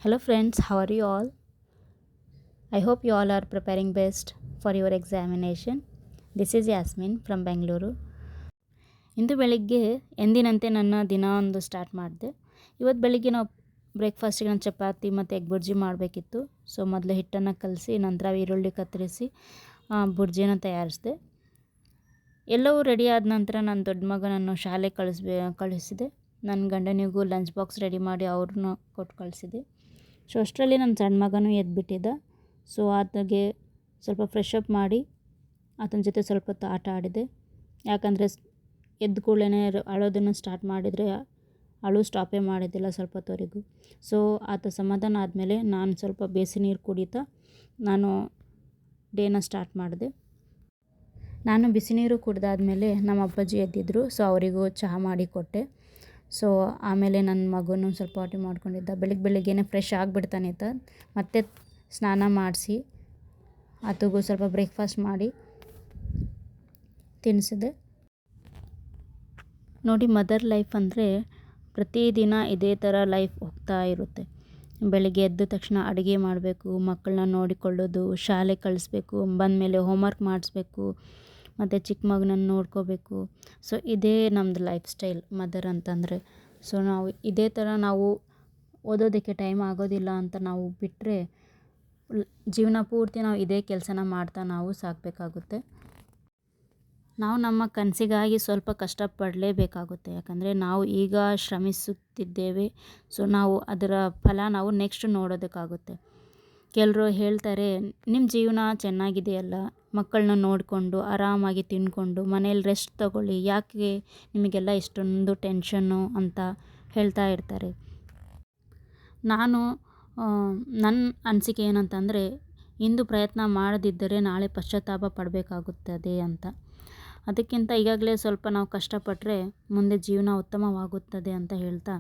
Hello friends, how are you all? I hope you all are preparing best for your examination. This is Yasmin from Bangalore. ಇಂದು ಬೆಳಿಗ್ಗೆ ಎಂದಿನಂತೆ ನನ್ನ ದಿನ ಒಂದು start ಮಾಡಿದೆ. ಇವತ್ತು ಬೆಳಿಗ್ಗೆ ನಾವು ಬ್ರೇಕ್ಫಾಸ್ಟಿಗೆ ನಾನು ಚಪಾತಿ ಮತ್ತು ಎಗ್ ಬುರ್ಜಿ ಮಾಡಬೇಕಿತ್ತು. ಸೊ ಮೊದಲು ಹಿಟ್ಟನ್ನು ಕಲಸಿ ನಂತರ ಈರುಳ್ಳಿ ಕತ್ತರಿಸಿ ಬುರ್ಜಿನ ತಯಾರಿಸಿದೆ. ಎಲ್ಲವೂ ರೆಡಿ ಆದ ನಂತರ ನನ್ನ ದೊಡ್ಡ ಮಗನನ್ನು ಶಾಲೆಗೆ ಕಳಿಸಿದೆ. ನನ್ನ ಗಂಡನಿಗೂ ಲಂಚ್ ಬಾಕ್ಸ್ ರೆಡಿ ಮಾಡಿ ಅವ್ರನ್ನ ಕೊಟ್ಟು ಕಳಿಸಿದೆ. ಸೊ ಅಷ್ಟರಲ್ಲಿ ನನ್ನ ಸಣ್ಣ ಮಗನೂ ಎದ್ಬಿಟ್ಟಿದ್ದ. ಸೊ ಆತಗೆ ಸ್ವಲ್ಪ ಫ್ರೆಶ್ ಅಪ್ ಮಾಡಿ ಆತನ ಜೊತೆ ಸ್ವಲ್ಪ ಹೊತ್ತು ಆಟ ಆಡಿದೆ. ಯಾಕಂದರೆ ಎದ್ದ ಕೂಡಲೇ ಅಳೋದನ್ನು ಸ್ಟಾರ್ಟ್ ಮಾಡಿದರೆ ಅಳು ಸ್ಟಾಪೇ ಮಾಡಿದ್ದಿಲ್ಲ ಸ್ವಲ್ಪ ಹೊತ್ತವರೆಗೂ. ಸೊ ಆತ ಸಮಾಧಾನ ಆದಮೇಲೆ ನಾನು ಸ್ವಲ್ಪ ಬೇಸಿ ನೀರು ಕುಡಿತಾ ನಾನು ಡೇನ ಸ್ಟಾರ್ಟ್ ಮಾಡಿದೆ. ನಾನು ಬಿಸಿ ನೀರು ಕುಡಿದಾದ್ಮೇಲೆ ನಮ್ಮ ಅಪ್ಪಾಜಿ ಎದ್ದಿದ್ರು. ಸೊ ಅವರಿಗೂ ಚಹಾ ಮಾಡಿ ಕೊಟ್ಟೆ. ಸೊ ಆಮೇಲೆ ನನ್ನ ಮಗನೂ ಸ್ವಲ್ಪ ಪಾಟಿ ಮಾಡ್ಕೊಂಡಿದ್ದ. ಬೆಳಿಗ್ಗೆನೇ ಫ್ರೆಶ್ ಆಗಿಬಿಡ್ತಾನೆ ಇದ್ದ. ಮತ್ತೆ ಸ್ನಾನ ಮಾಡಿಸಿ ಆತಗೂ ಸ್ವಲ್ಪ ಬ್ರೇಕ್ಫಾಸ್ಟ್ ಮಾಡಿ ತಿನ್ನಿಸಿದೆ. ನೋಡಿ, ಮದರ್ ಲೈಫ್ ಅಂದರೆ ಪ್ರತಿದಿನ ಇದೇ ಥರ ಲೈಫ್ ಹೋಗ್ತಾ ಇರುತ್ತೆ. ಬೆಳಿಗ್ಗೆ ಎದ್ದ ತಕ್ಷಣ ಅಡುಗೆ ಮಾಡಬೇಕು, ಮಕ್ಕಳನ್ನ ನೋಡಿಕೊಳ್ಳೋದು, ಶಾಲೆಗೆ ಕಳಿಸ್ಬೇಕು, ಬಂದಮೇಲೆ ಹೋಮ್ವರ್ಕ್ ಮಾಡಿಸ್ಬೇಕು, ಮತ್ತು ಚಿಕ್ಕ ಮಗನನ್ನು ನೋಡ್ಕೋಬೇಕು. ಸೊ ಇದೇ ನಮ್ಮದು ಲೈಫ್ ಸ್ಟೈಲ್ ಮದರ್ ಅಂತಂದರೆ. ಸೊ ನಾವು ಇದೇ ಥರ ನಾವು ಓದೋದಕ್ಕೆ ಟೈಮ್ ಆಗೋದಿಲ್ಲ ಅಂತ ನಾವು ಬಿಟ್ಟರೆ ಜೀವನ ಪೂರ್ತಿ ನಾವು ಇದೇ ಕೆಲಸನ ಮಾಡ್ತಾ ನಾವು ಸಾಕಬೇಕಾಗುತ್ತೆ. ನಾವು ನಮ್ಮ ಕನಸಿಗಾಗಿ ಸ್ವಲ್ಪ ಕಷ್ಟಪಡಲೇಬೇಕಾಗುತ್ತೆ. ಯಾಕಂದರೆ ನಾವು ಈಗ ಶ್ರಮಿಸುತ್ತಿದ್ದೇವೆ. ಸೊ ನಾವು ಅದರ ಫಲ ನಾವು ನೆಕ್ಸ್ಟ್ ನೋಡೋದಕ್ಕಾಗುತ್ತೆ. ಕೆಲವರು ಹೇಳ್ತಾರೆ, ನಿಮ್ಮ ಜೀವನ ಚೆನ್ನಾಗಿದೆಯಲ್ಲ, ಮಕ್ಕಳನ್ನ ನೋಡಿಕೊಂಡು ಆರಾಮಾಗಿ ತಿಂದ್ಕೊಂಡು ಮನೇಲಿ ರೆಸ್ಟ್ ತಗೊಳ್ಳಿ, ಯಾಕೆ ನಿಮಗೆಲ್ಲ ಇಷ್ಟೊಂದು ಟೆನ್ಷನ್ನು ಅಂತ ಹೇಳ್ತಾ ಇರ್ತಾರೆ. ನನ್ನ ಅನಿಸಿಕೆ ಏನಂತಂದರೆ, ಇಂದು ಪ್ರಯತ್ನ ಮಾಡದಿದ್ದರೆ ನಾಳೆ ಪಶ್ಚಾತ್ತಾಪ ಪಡಬೇಕಾಗುತ್ತದೆ ಅಂತ. ಅದಕ್ಕಿಂತ ಈಗಾಗಲೇ ಸ್ವಲ್ಪ ನಾವು ಕಷ್ಟಪಟ್ಟರೆ ಮುಂದೆ ಜೀವನ ಉತ್ತಮವಾಗುತ್ತದೆ ಅಂತ ಹೇಳ್ತಾ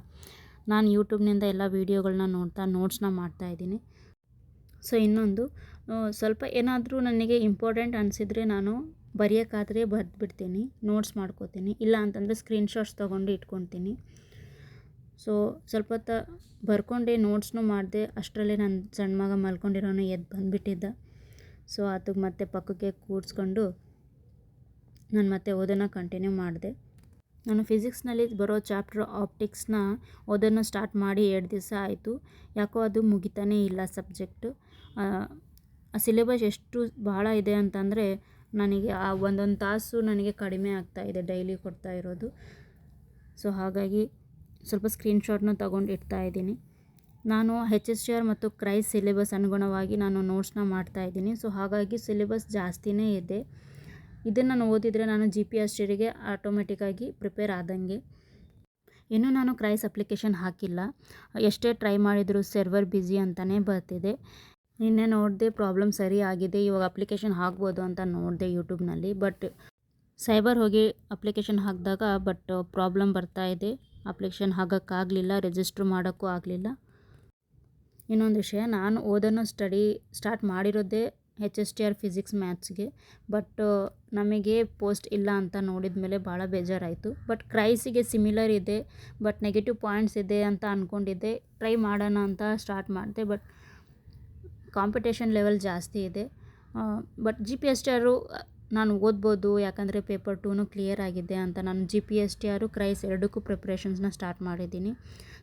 ನಾನು ಯೂಟ್ಯೂಬ್ನಿಂದ ಎಲ್ಲ ವೀಡಿಯೋಗಳನ್ನ ನೋಡ್ತಾ ನೋಟ್ಸ್ನ ಮಾಡ್ತಾಯಿದ್ದೀನಿ. ಸೊ ಇನ್ನೊಂದು ಸ್ವಲ್ಪ ಏನಾದರೂ ನನಗೆ ಇಂಪಾರ್ಟೆಂಟ್ ಅನಿಸಿದರೆ ನಾನು ಬರೆಯೋಕ್ಕಾದರೆ ಬರೆದ್ಬಿಡ್ತೀನಿ, ನೋಟ್ಸ್ ಮಾಡ್ಕೋತೀನಿ. ಇಲ್ಲ ಅಂತಂದರೆ ಸ್ಕ್ರೀನ್ಶಾಟ್ಸ್ ತೊಗೊಂಡು ಇಟ್ಕೊತೀನಿ. ಸೊ ಸ್ವಲ್ಪ ಹೊತ್ತು ಬರ್ಕೊಂಡೆ ನೋಟ್ಸ್ನೂ ಮಾಡಿದೆ. ಅಷ್ಟರಲ್ಲೇ ನನ್ನ ಸಣ್ಣ ಮಗ ಮಲ್ಕೊಂಡಿರೋನು ಎದ್ದು ಬಂದುಬಿಟ್ಟಿದ್ದ. ಸೊ ಆತಗೆ ಮತ್ತೆ ಪಕ್ಕಕ್ಕೆ ಕೂರಿಸ್ಕೊಂಡು ನಾನು ಮತ್ತೆ ಓದೋನ್ನ ಕಂಟಿನ್ಯೂ ಮಾಡಿದೆ. ನಾನು ಫಿಸಿಕ್ಸ್ನಲ್ಲಿ ಬರೋ ಚಾಪ್ಟರ್ ಆಪ್ಟಿಕ್ಸ್ನ ಓದೋನ್ನು ಸ್ಟಾರ್ಟ್ ಮಾಡಿ 2 ದಿವಸ ಆಯಿತು. ಯಾಕೋ ಅದು ಮುಗಿತಾನೇ ಇಲ್ಲ ಸಬ್ಜೆಕ್ಟು. ಆ ಸಿಲೆಬಸ್ ಎಷ್ಟು ಭಾಳ ಇದೆ ಅಂತಂದರೆ ನನಗೆ ಆ ಒಂದೊಂದು ತಾಸು ನನಗೆ ಕಡಿಮೆ ಆಗ್ತಾಯಿದೆ ಡೈಲಿ ಕೊಡ್ತಾ ಇರೋದು. ಸೊ ಹಾಗಾಗಿ ಸ್ವಲ್ಪ ಸ್ಕ್ರೀನ್ಶಾಟ್ನ ತೊಗೊಂಡು ಇಡ್ತಾಯಿದ್ದೀನಿ. ನಾನು HSTR ಮತ್ತು ಕ್ರೈಸ್ ಸಿಲೆಬಸ್ ಅನುಗುಣವಾಗಿ ನಾನು ನೋಟ್ಸ್ನ ಮಾಡ್ತಾಯಿದ್ದೀನಿ. ಸೊ ಹಾಗಾಗಿ ಸಿಲೆಬಸ್ ಜಾಸ್ತಿನೇ ಇದೆ. ಇದನ್ನು ನಾನು ಓದಿದರೆ ನಾನು GPSTಗೆ ಆಟೋಮೆಟಿಕ್ಕಾಗಿ ಪ್ರಿಪೇರ್ ಆದಂಗೆ. ಇನ್ನೂ ನಾನು ಕ್ರೈಸ್ ಅಪ್ಲಿಕೇಶನ್ ಹಾಕಿಲ್ಲ. ಎಷ್ಟೇ ಟ್ರೈ ಮಾಡಿದರೂ ಸರ್ವರ್ ಬ್ಯುಸಿ ಅಂತಲೇ ಬರ್ತಿದೆ. ನಿನ್ನೆ ನೋಡಿದೆ, ಪ್ರಾಬ್ಲಮ್ ಸರಿ ಆಗಿದೆ, ಇವಾಗ ಅಪ್ಲಿಕೇಶನ್ ಹಾಕ್ಬೋದು ಅಂತ ನೋಡಿದೆ ಯೂಟ್ಯೂಬ್ನಲ್ಲಿ. ಬಟ್ ಸೈಬರ್ ಹೋಗಿ ಅಪ್ಲಿಕೇಶನ್ ಹಾಕಿದಾಗ ಪ್ರಾಬ್ಲಮ್ ಬರ್ತಾ ಇದೆ. ಅಪ್ಲಿಕೇಶನ್ ಹಾಕೋಕ್ಕಾಗಲಿಲ್ಲ, ರಿಜಿಸ್ಟ್ರ್ ಮಾಡೋಕ್ಕೂ ಆಗಲಿಲ್ಲ. ಇನ್ನೊಂದು ವಿಷಯ, ನಾನು ಓದೋನ್ನು ಸ್ಟಾರ್ಟ್ ಮಾಡಿರೋದೇ HSTR ಫಿಸಿಕ್ಸ್ ಮ್ಯಾಥ್ಸ್ಗೆ. ನಮಗೆ ಪೋಸ್ಟ್ ಇಲ್ಲ ಅಂತ ನೋಡಿದ ಮೇಲೆ ಭಾಳ ಬೇಜಾರಾಯಿತು. ಕ್ರೈಸಿಗೆ ಸಿಮಿಲರ್ ಇದೆ, ನೆಗೆಟಿವ್ ಪಾಯಿಂಟ್ಸ್ ಇದೆ ಅಂತ ಅಂದ್ಕೊಂಡಿದ್ದೆ. ಟ್ರೈ ಮಾಡೋಣ ಅಂತ ಸ್ಟಾರ್ಟ್ ಮಾಡಿದೆ. ಕಾಂಪಿಟೇಷನ್ ಲೆವೆಲ್ ಜಾಸ್ತಿ ಇದೆ. GPSTR ನಾನು ಓದ್ಬೋದು, ಯಾಕಂದರೆ ಪೇಪರ್ 2ನೂ ಕ್ಲಿಯರ್ ಆಗಿದೆ ಅಂತ ನಾನು GPSTR ಕ್ರೈಸ್ ಎರಡಕ್ಕೂ ಪ್ರಿಪ್ರೇಷನ್ಸ್ನ ಸ್ಟಾರ್ಟ್ ಮಾಡಿದ್ದೀನಿ.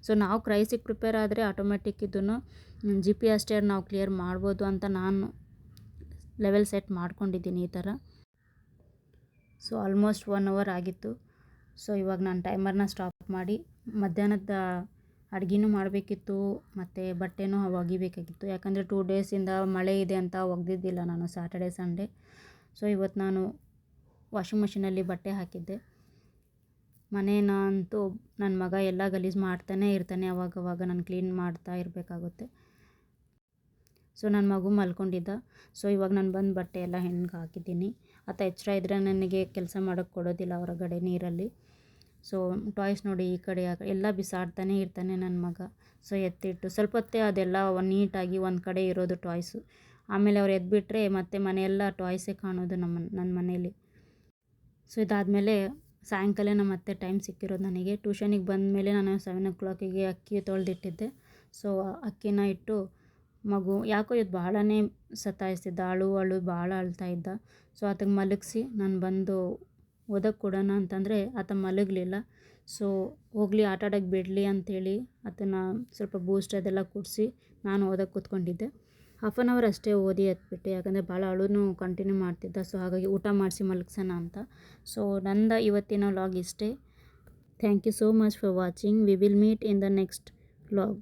ಸೊ ನಾವು ಕ್ರೈಸಿಗೆ ಪ್ರಿಪೇರ್ ಆದರೆ ಆಟೋಮೆಟಿಕ್ ಇದನ್ನು GPSTR ನಾವು ಕ್ಲಿಯರ್ ಮಾಡ್ಬೋದು ಅಂತ ನಾನು ಲೆವೆಲ್ ಸೆಟ್ ಮಾಡ್ಕೊಂಡಿದ್ದೀನಿ ಈ ಥರ. ಸೊ ಆಲ್ಮೋಸ್ಟ್ 1 ಅವರ್ ಆಗಿತ್ತು. ಸೊ ಇವಾಗ ನಾನು ಟೈಮರ್ನ ಸ್ಟಾಪ್ ಮಾಡಿ ಮಧ್ಯಾಹ್ನದ ಅಡುಗೆನೂ ಮಾಡಬೇಕಿತ್ತು ಮತ್ತು ಬಟ್ಟೆನೂ ಒಗಿಬೇಕಾಗಿತ್ತು. ಯಾಕಂದರೆ 2 ಡೇಸಿಂದ ಮಳೆ ಇದೆ ಅಂತ ಒಗೆದಿದ್ದಿಲ್ಲ ನಾನು ಸ್ಯಾಟರ್ಡೆ ಸಂಡೇ. ಸೊ ಇವತ್ತು ನಾನು ವಾಷಿಂಗ್ ಮಿಷಿನಲ್ಲಿ ಬಟ್ಟೆ ಹಾಕಿದ್ದೆ. ಮನೇನ ಅಂತೂ ನನ್ನ ಮಗ ಎಲ್ಲ ಗಲೀಜು ಮಾಡ್ತಾನೇ ಇರ್ತಾನೆ, ಅವಾಗವಾಗ ನಾನು ಕ್ಲೀನ್ ಮಾಡ್ತಾ ಇರಬೇಕಾಗುತ್ತೆ. ಸೊ ನನ್ನ ಮಗು ಮಲ್ಕೊಂಡಿದ್ದ. ಸೊ ಇವಾಗ ನಾನು ಬಂದು ಬಟ್ಟೆ ಎಲ್ಲ ಹೆಣ್ಗೆ ಹಾಕಿದ್ದೀನಿ. ಆತ ಎಚ್ಚರ ಇದ್ದರೆ ನನಗೆ ಕೆಲಸ ಮಾಡೋಕ್ಕೆ ಕೊಡೋದಿಲ್ಲ ಹೊರಗಡೆ ನೀರಲ್ಲಿ. ಸೊ ಟಾಯ್ಸ್ ನೋಡಿ ಈ ಕಡೆ ಎಲ್ಲ ಬಿಸಾಡ್ತಾನೆ ಇರ್ತಾನೆ ನನ್ನ ಮಗ. ಸೊ ಎತ್ತಿಟ್ಟು ಸ್ವಲ್ಪ ಹೊತ್ತೇ ಅದೆಲ್ಲ ನೀಟಾಗಿ ಒಂದು ಕಡೆ ಇರೋದು ಟಾಯ್ಸು. ಆಮೇಲೆ ಅವ್ರು ಎದ್ಬಿಟ್ರೆ ಮತ್ತೆ ಮನೆಯೆಲ್ಲ ಟಾಯ್ಸೇ ಕಾಣೋದು ನನ್ನ ಮನೇಲಿ. ಸೊ ಇದಾದಮೇಲೆ ಸಾಯಂಕಾಲ ಮತ್ತೆ ಟೈಮ್ ಸಿಕ್ಕಿರೋದು ನನಗೆ. ಟ್ಯೂಷನಿಗೆ ಬಂದಮೇಲೆ ನಾನು 7 o'clockಗೆ ಅಕ್ಕಿ ತೊಳೆದಿಟ್ಟಿದ್ದೆ. ಸೊ ಅಕ್ಕಿನ ಇಟ್ಟು ಮಗು ಯಾಕೋ ಇದು ಭಾಳನೇ ಸತಾಯಿಸ್ತಿದ್ದ, ಅಳು ಭಾಳ ಅಳ್ತಾಯಿದ್ದ. ಸೊ ಆತಗೆ ಮಲಗಿಸಿ ನಾನು ಬಂದು ಓದಕ್ಕೆ ಕೊಡೋಣ ಅಂತಂದರೆ ಆತ ಮಲಗಲಿಲ್ಲ. ಸೊ ಹೋಗಲಿ ಆಟ ಆಡೋಕ್ಕೆ ಬಿಡಲಿ ಅಂಥೇಳಿ ಅದನ್ನು ಸ್ವಲ್ಪ ಬೂಸ್ಟ್ ಅದೆಲ್ಲ ಕುಡಿಸಿ ನಾನು ಓದಕ್ಕೆ ಕೂತ್ಕೊಂಡಿದ್ದೆ. 1/2 ಅವರ್ ಅಷ್ಟೇ ಓದಿ ಎತ್ಬಿಟ್ಟೆ, ಯಾಕಂದರೆ ಭಾಳ ಅಳುನೂ ಕಂಟಿನ್ಯೂ ಮಾಡ್ತಿದ್ದ. ಸೊ ಹಾಗಾಗಿ ಊಟ ಮಾಡಿಸಿ ಮಲಗ್ಸೋಣ ಅಂತ. ಸೊ ನಂದು ಇವತ್ತಿನ ವ್ಲಾಗ್ ಇಷ್ಟೇ. Thank you so much for watching. We will meet in the next vlog.